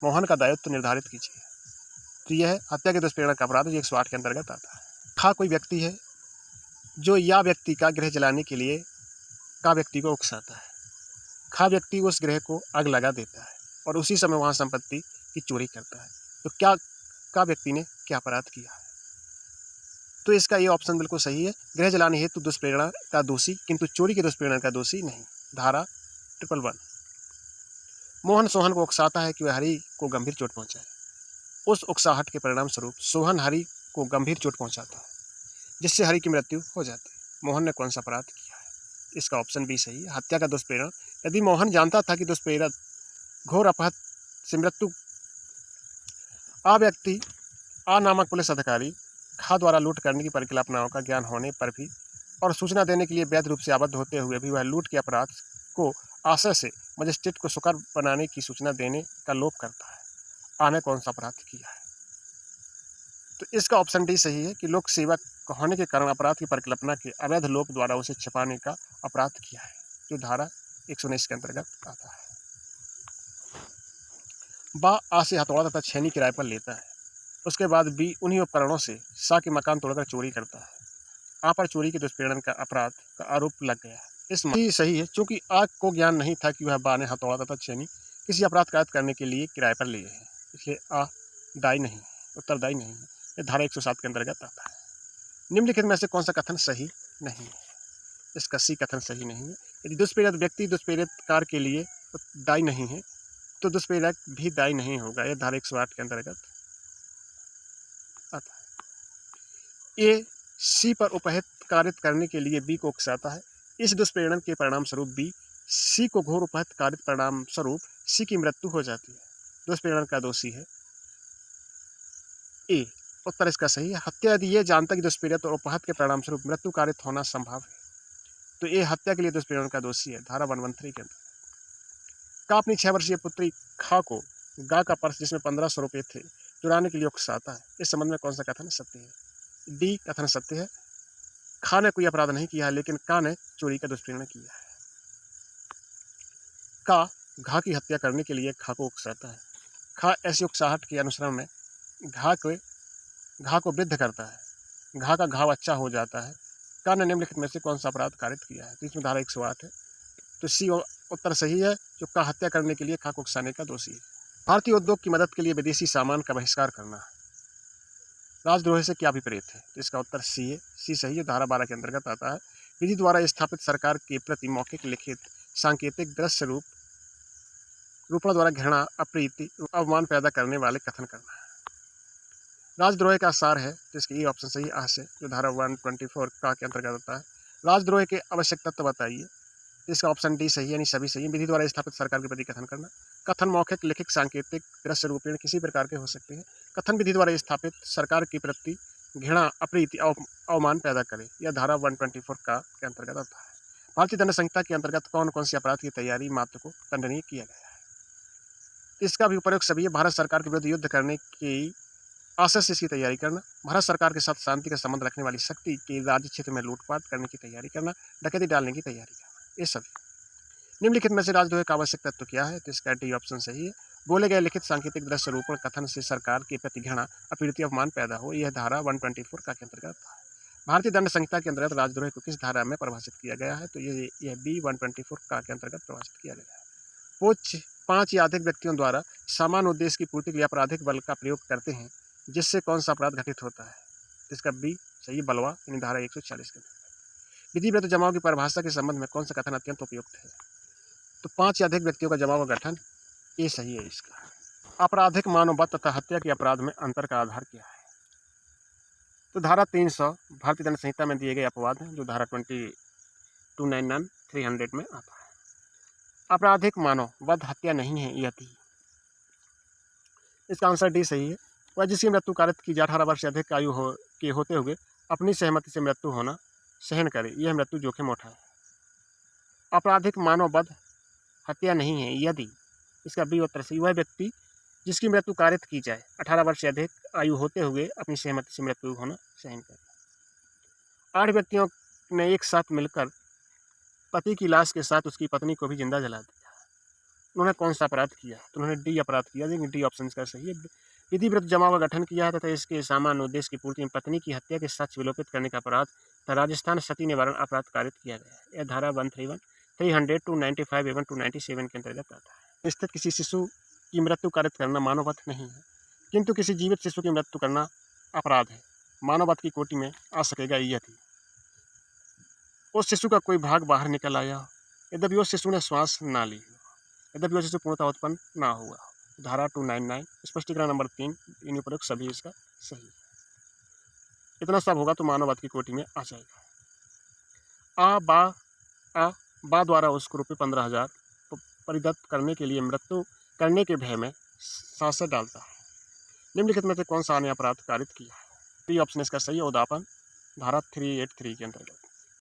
मोहन का दायित्व निर्धारित कीजिए। तो यह है हत्या के दुष्प्रेरणा का अपराध जो 108 के अंतर्गत आता है। खा कोई व्यक्ति है जो या व्यक्ति का गृह जलाने के लिए का व्यक्ति को उकसाता है। खा व्यक्ति उस गृह को आग लगा देता है और उसी समय वहां संपत्ति की चोरी करता है। तो क्या का व्यक्ति ने क्या अपराध किया है? तो इसका ये ऑप्शन बिल्कुल सही है। गृह जलाने हेतु दुष्प्रेरणा का दोषी, किंतु चोरी के दुष्प्रेरणा का दोषी नहीं। धारा 111। मोहन सोहन को उकसाता है कि वह हरि को गंभीर चोट पहुंचाए। उस उकसाहट के परिणाम स्वरूप सोहन हरि को गंभीर चोट पहुंचाता है, जिससे हरि की मृत्यु हो जाती है। मोहन ने कौन सा अपराध किया है? इसका ऑप्शन बी सही है, हत्या का दुष्प्रेरण। यदि मोहन जानता था कि दुष्प्रेरक घोर अपहत से मृत्यु आ व्यक्ति आ नामक पुलिस अधिकारी खा द्वारा लूट करने की परिकल्पनाओं का ज्ञान होने पर भी और सूचना देने के लिए वैध रूप से आबद्ध होते हुए भी वह लूट के अपराध को आशय से मजिस्ट्रेट को सुकर बनाने की सूचना देने का लोभ करता है, आने कौन सा अपराध किया है? तो इसका ऑप्शन डी सही है कि लोक सेवक होने के कारण अपराध की परिकल्पना के अवैध लोक द्वारा उसे छिपाने का अपराध किया है, जो धारा 119 के अंतर्गत आता है। बा आ से हथौड़ा तथा छेनी किराए पर लेता है। उसके बाद बी उन्हीं उपकरणों से सा के मकान तोड़कर चोरी करता है। आ पर चोरी के दुष्प्रेरण का अपराध का आरोप लग गया है। इसमें सही है, चूंकि आ को ज्ञान नहीं था कि वह बा ने हथौड़ा तथा छेनी किसी अपराध कार्य करने के लिए किराए पर लिए हैं, इसलिए आ दायी नहीं, उत्तरदायी नहीं है। यह धारा 107 के अंतर्गत आता है। निम्नलिखित में से कौन सा कथन सही नहीं है? इसका सी कथन सही नहीं है। यदि दुष्प्रेरित व्यक्ति दुष्प्रेरित कार्य के लिए दायी नहीं है तो दुष्प्रेरक भी दायी नहीं होगा। यह धारा 108 के अंतर्गत आता है। ए सी पर उपहित कारित करने के लिए बी को उकसाता है। इस दुष्प्रेरण के परिणाम स्वरूप बी सी को घोर उपहित कारित परिणाम स्वरूप सी की मृत्यु हो जाती है। दुष्प्रेरण का दोषी है ए। उत्तर इसका सही है। हत्या यदि ये जानता कि दुष्प्रेरित और उपहत के परिणाम स्वरूप मृत्यु कारित होना संभव है तो ये हत्या के लिए दुष्प्रेरण का दोषी है। धारा 113 के अंतर्गत। का अपनी 6 वर्षीय पुत्री खा को गा का पर्स जिसमें 1500 रुपये थे चुराने के लिए उकसाता है। इस संबंध में कौन सा कथन सत्य है? डी कथन सत्य है। खा ने कोई अपराध नहीं किया है, लेकिन का ने चोरी का दुष्प्रेरण किया है। का घा की हत्या करने के लिए खा को उकसाता है। खा ऐसी उकसाहट के अनुसरण में घा को विद्ध करता है। घा का घाव अच्छा हो जाता है। का ने निम्नलिखित में से कौन सा अपराध कारित किया है? तो इसमें धारा 108 है। तो सी उत्तर सही है, जो का हत्या करने के लिए खा को उकसाने का दोषी है। भारतीय उद्योग की मदद के लिए विदेशी सामान का बहिष्कार करना राजद्रोह से क्या विपरीत है? तो इसका उत्तर सी है। सी सही है, धारा 12 के अंतर्गत आता है। विधि द्वारा स्थापित सरकार के प्रति मौखिक लिखित सांकेतिक दृश्य रूपण द्वारा घृणा अप्रीति अवमान पैदा करने वाले कथन करना है। राजद्रोह का सार है, जिसकी ये ऑप्शन सही आ से, जो धारा 124 का के अंतर्गत आता है। राजद्रोह के आवश्यक तत्व बताइए। इसका ऑप्शन डी सही है, यानी सभी सही है। विधि द्वारा स्थापित सरकार के प्रति कथन करना। कथन मौखिक लिखित सांकेतिक दृश्य रूपेण किसी प्रकार के हो सकते हैं। कथन विधि द्वारा स्थापित सरकार के प्रति घृणा अप्रीति अवमान पैदा करे। यह धारा 124 का के अंतर्गत आता है। भारतीय दंड संहिता के अंतर्गत कौन कौन सी अपराध की तैयारी मात्र को दंडनीय किया गया है? इसका भी उपयोग सभी है। भारत सरकार के विरुद्ध युद्ध करने की आशय से इसकी तैयारी करना, भारत सरकार के साथ शांति का संबंध रखने वाली शक्ति के राज्य क्षेत्र में लूटपाट करने की तैयारी करना, डकैती डालने की तैयारी करना, ये सभी। निम्नलिखित में से राजद्रोह का आवश्यक तत्व क्या है? तो इसका डी ऑप्शन सही है। बोले गए लिखित सांकेतिक दृश्य रूपण कथन से सरकार के प्रति घृणा अप्रीति अपमान पैदा हो। यह धारा 124 का के अंतर्गत है। भारतीय दंड संहिता के अंतर्गत राजद्रोह को किस धारा में परिभाषित किया गया है? तो यह बी 124 का के अंतर्गत परिभाषित किया गया है। वो 5 या अधिक व्यक्तियों द्वारा समान उद्देश्य की पूर्ति के लिए आपराधिक बल का प्रयोग करते हैं, जिससे कौन सा अपराध घटित होता है? इसका बी सही, बलवा, यानी धारा 140 के अंतर्गत। विधि विरुद्ध जमाव की परिभाषा के संबंध में कौन सा कथन अत्यंत उपयुक्त है? तो 5 या अधिक व्यक्तियों का जमाव का गठन, ये सही है इसका। आपराधिक मानववध तथा हत्या के अपराध में अंतर का आधार क्या है? तो धारा 300 भारतीय दंड संहिता में दिए गए अपवाद हैं, जो धारा 2299 300 में आता है। आपराधिक मानववध हत्या नहीं है यदि, इसका आंसर डी सही है। वह जिसकी मृत्यु कारित की 18 वर्ष से अधिक आयु के होते हुए अपनी सहमति से मृत्यु होना सहन करे, यह मृत्यु जोखिम उठाए। आपराधिक मानववध हत्या नहीं है यदि, इसका बी उत्तर सही। वह व्यक्ति जिसकी मृत्यु कारित की जाए 18 वर्ष से अधिक आयु होते हुए अपनी सहमति से मृत्यु होना सहन करे। 8 व्यक्तियों ने एक साथ मिलकर पति की लाश के साथ उसकी पत्नी को भी जिंदा जला दिया। उन्होंने कौन सा अपराध किया, तो उन्होंने डी अपराध किया। देखिए डी ऑप्शन इसका सही है। विधि विरुद्ध जमाव का गठन किया तथा इसके सामान्य उद्देश्य की पूर्ति में पत्नी की हत्या के साक्ष्य विलोपित करने का अपराध तथा राजस्थान सती निवारण अपराध कारित किया गया है। यह धारा 131, 300, 295 एवं 297 के अंतर्गत आता है। स्थित किसी शिशु की मृत्यु कारित करना मानववध नहीं है, किंतु किसी जीवित शिशु की मृत्यु करना अपराध है, मानववध की कोटि में आ सकेगा यदि उस शिशु का कोई भाग बाहर निकल आया, यद्यपि उस शिशु ने श्वास ना ली हो, यद्यपि वह शिशु पूर्णतः उत्पन्न ना हुआ। धारा 299 स्पष्टीकरण नंबर 3 इन उपरोक्त सभी इसका सही है। इतना सब होगा तो मानववाद की कोटि में आ जाएगा। आ बा द्वारा उसको रुपये 15,000 परिदत्त करने के लिए मृत्यु करने के भय में सांसें डालता है। निम्नलिखित में से कौन सा अन्य अपराध कारित किया है? बी ऑप्शन इसका सही है, उदापन, धारा 383 के अंतर्गत।